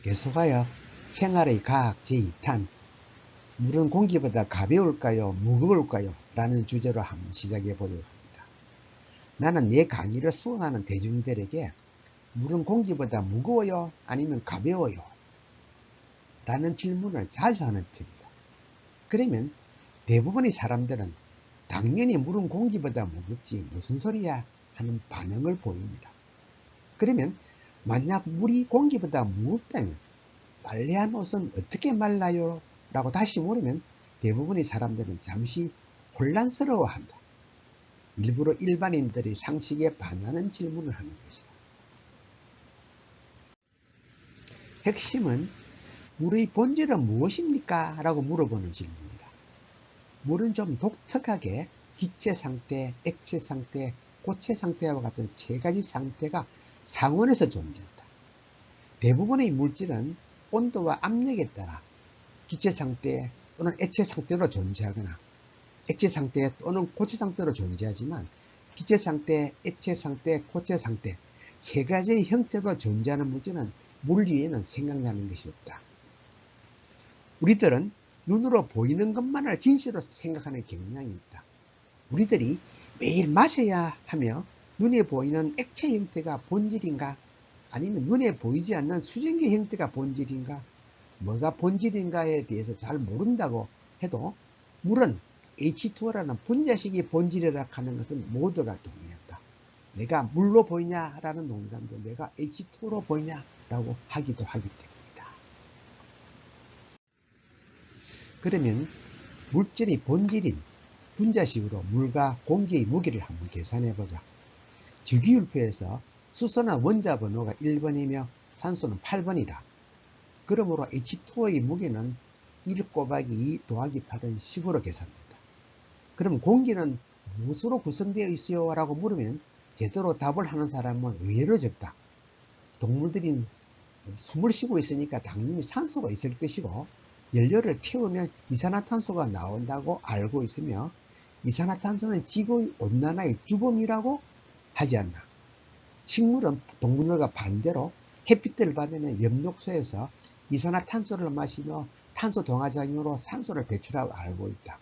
계속하여 생활의 과학 제2탄 물은 공기보다 가벼울까요? 무거울까요? 라는 주제로 한번 시작해 보려고 합니다. 나는 내 강의를 수강하는 대중들에게 물은 공기보다 무거워요? 아니면 가벼워요? 라는 질문을 자주 하는 편이다. 그러면 대부분의 사람들은 당연히 물은 공기보다 무겁지 무슨 소리야? 하는 반응을 보입니다. 그러면 만약 물이 공기보다 무겁다면 빨래한 옷은 어떻게 말라요? 라고 다시 물으면 대부분의 사람들은 잠시 혼란스러워한다. 일부러 일반인들의 상식에 반하는 질문을 하는 것이다. 핵심은 물의 본질은 무엇입니까? 라고 물어보는 질문이다. 물은 좀 독특하게 기체 상태, 액체 상태, 고체 상태와 같은 세 가지 상태가 상온에서 존재한다. 대부분의 물질은 온도와 압력에 따라 기체 상태 또는 액체 상태로 존재하거나 액체 상태 또는 고체 상태로 존재하지만 기체 상태, 액체 상태, 고체 상태 세 가지의 형태로 존재하는 물질은 물 위에는 생각나는 것이 없다. 우리들은 눈으로 보이는 것만을 진실로 생각하는 경향이 있다. 우리들이 매일 마셔야 하며 눈에 보이는 액체 형태가 본질인가? 아니면 눈에 보이지 않는 수증기 형태가 본질인가? 뭐가 본질인가에 대해서 잘 모른다고 해도 물은 H2O라는 분자식이 본질이라 하는 것은 모두가 동의한다. 내가 물로 보이냐라는 농담도 내가 H2O로 보이냐라고 하기도 하기 때문이다. 그러면 물질의 본질인 분자식으로 물과 공기의 무게를 한번 계산해 보자. 주기율표에서 수소는 원자 번호가 1번이며 산소는 8번이다. 그러므로 H2O의 무게는 1 곱하기 2 더하기 8은 10으로 계산된다. 그럼 공기는 무엇으로 구성되어 있어요? 라고 물으면 제대로 답을 하는 사람은 의외로 적다. 동물들이 숨을 쉬고 있으니까 당연히 산소가 있을 것이고 연료를 태우면 이산화탄소가 나온다고 알고 있으며 이산화탄소는 지구의 온난화의 주범이라고 하지 않나. 식물은 동물들과 반대로 햇빛을 받으면 엽록소에서 이산화탄소를 마시며 탄소 동화작용으로 산소를 배출하고 알고 있다.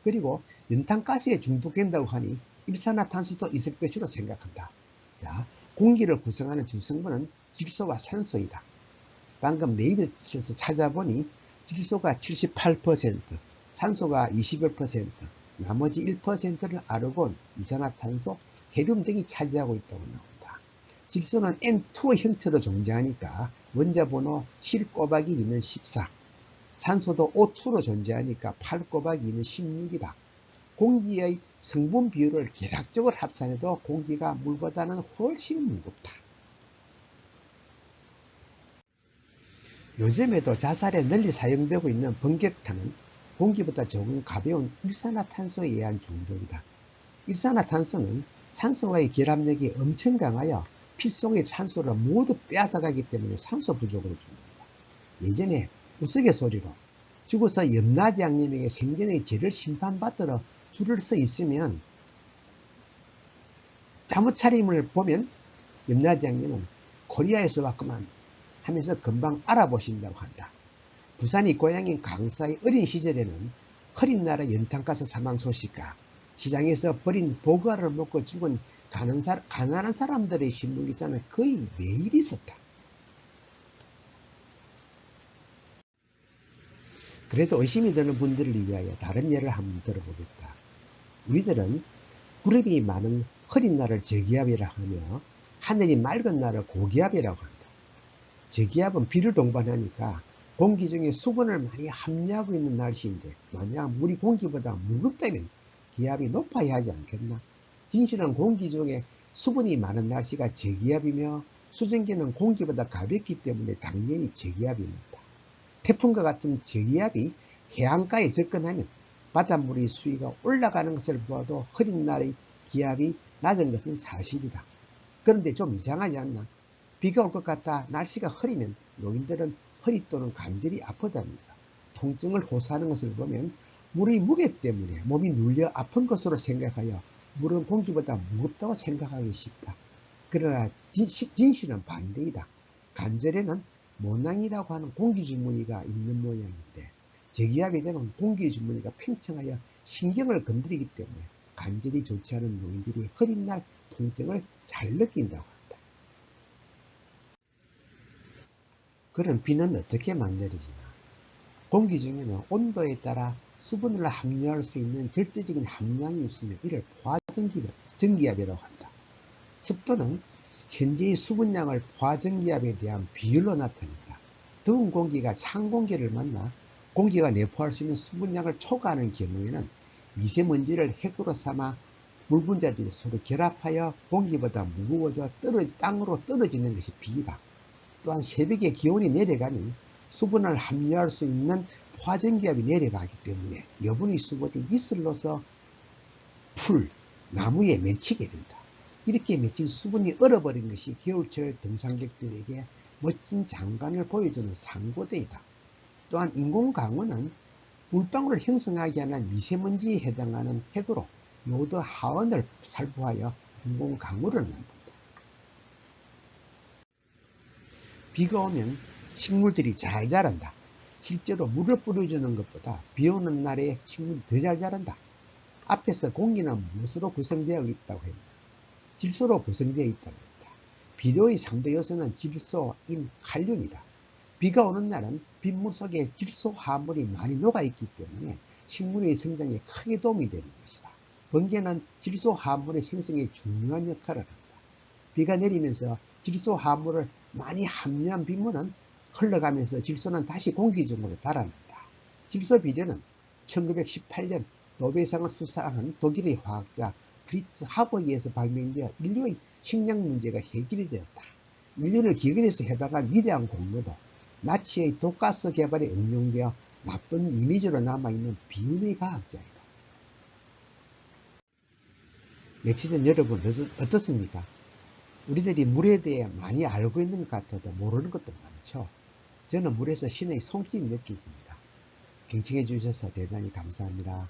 그리고 연탄가스에 중독된다고 하니 일산화탄소도 있을 것으로 생각한다. 자, 공기를 구성하는 주성분은 질소와 산소이다. 방금 네이버에서 찾아보니 질소가 78%, 산소가 21%, 나머지 1%를 아르곤, 이산화탄소, 헤륨 등이 차지하고 있다고 나온다. 질소는 N2 형태로 존재하니까 원자 번호 7 곱하기 2는 14, 산소도 O2로 존재하니까 8 곱하기 2는 16이다. 공기의 성분 비율을 계략적으로 합산해도 공기가 물보다는 훨씬 무겁다. 요즘에도 자살에 널리 사용되고 있는 번개탄은 공기보다 조금 가벼운 일산화탄소에 의한 중독이다. 일산화탄소는 산소와의 결합력이 엄청 강하여 피 속의 산소를 모두 빼앗아가기 때문에 산소 부족으로 죽는다. 예전에 우스갯소리로 죽어서 염라대왕님에게 생전의 죄를 심판받으러 줄을 서 있으면 잘못 차림을 보면 염라대왕님은 코리아에서 왔구만 하면서 금방 알아보신다고 한다. 부산이 고향인 강사의 어린 시절에는 흐린 날의 연탄가스 사망 소식과 시장에서 버린 보과를 먹고 죽은 가난한 사람들의 신문기사는 거의 매일 있었다. 그래도 의심이 드는 분들을 위하여 다른 예를 한번 들어보겠다. 우리들은 구름이 많은 흐린 날을 저기압이라 하며 하늘이 맑은 날을 고기압이라고 한다. 저기압은 비를 동반하니까 공기 중에 수분을 많이 함유하고 있는 날씨인데 만약 물이 공기보다 무겁다면 기압이 높아야 하지 않겠나? 진실은 공기 중에 수분이 많은 날씨가 저기압이며 수증기는 공기보다 가볍기 때문에 당연히 저기압입니다. 태풍과 같은 저기압이 해안가에 접근하면 바닷물의 수위가 올라가는 것을 보아도 흐린 날의 기압이 낮은 것은 사실이다. 그런데 좀 이상하지 않나? 비가 올 것 같다 날씨가 흐리면 노인들은 허리 또는 관절이 아프다면서 통증을 호소하는 것을 보면 물의 무게 때문에 몸이 눌려 아픈 것으로 생각하여 물은 공기보다 무겁다고 생각하기 쉽다. 그러나 진실은 반대이다. 관절에는 모낭이라고 하는 공기주머니가 있는 모양인데, 저기압이 되면 공기주머니가 팽창하여 신경을 건드리기 때문에 관절이 좋지 않은 노인들이 허리날 통증을 잘 느낀다고 합니다. 그럼 비는 어떻게 만들어지나? 공기 중에는 온도에 따라 수분을 함유할 수 있는 절대적인 함량이 있으면 이를 포화전기압이라고 한다. 습도는 현재의 수분량을 포화전기압에 대한 비율로 나타낸다. 더운 공기가 찬 공기를 만나 공기가 내포할 수 있는 수분량을 초과하는 경우에는 미세먼지를 핵으로 삼아 물 분자들이 서로 결합하여 공기보다 무거워져 땅으로 떨어지는 것이 비이다. 또한 새벽에 기온이 내려가면 수분을 함유할 수 있는 포화전기압이 내려가기 때문에 여분의 수분이 이슬로서 나무에 맺히게 된다. 이렇게 맺힌 수분이 얼어버린 것이 겨울철 등산객들에게 멋진 장관을 보여주는 상고대이다. 또한 인공강원은 물방울을 형성하게 하는 미세먼지에 해당하는 핵으로 요드 하원을 살포하여 인공강우를 만든다. 비가 오면 식물들이 잘 자란다. 실제로 물을 뿌려주는 것보다 비 오는 날에 식물이 더 잘 자란다. 앞에서 공기는 무엇으로 구성되어 있다고 합니다. 질소로 구성되어 있다고 합니다. 비료의 상대 요소는 질소인 칼륨이다. 비가 오는 날은 빗물 속에 질소 화합물이 많이 녹아있기 때문에 식물의 성장에 크게 도움이 되는 것이다. 번개는 질소 화합물의 생성에 중요한 역할을 한다. 비가 내리면서 질소 화합물을 많이 함유한 빗물은 흘러가면서 질소는 다시 공기 중으로 달아난다. 질소 비료는 1918년 노벨상을 수상한 독일의 화학자 프리츠 하버에 의해서 발명되어 인류의 식량 문제가 해결이 되었다. 인류를 기근에서 해방한 위대한 공로도 나치의 독가스 개발에 응용되어 나쁜 이미지로 남아있는 비운의 과학자이다. 네티즌 여러분 어떻습니까? 우리들이 물에 대해 많이 알고 있는 것 같아도 모르는 것도 많죠. 저는 물에서 신의 손길이 느껴집니다. 경청해 주셔서 대단히 감사합니다.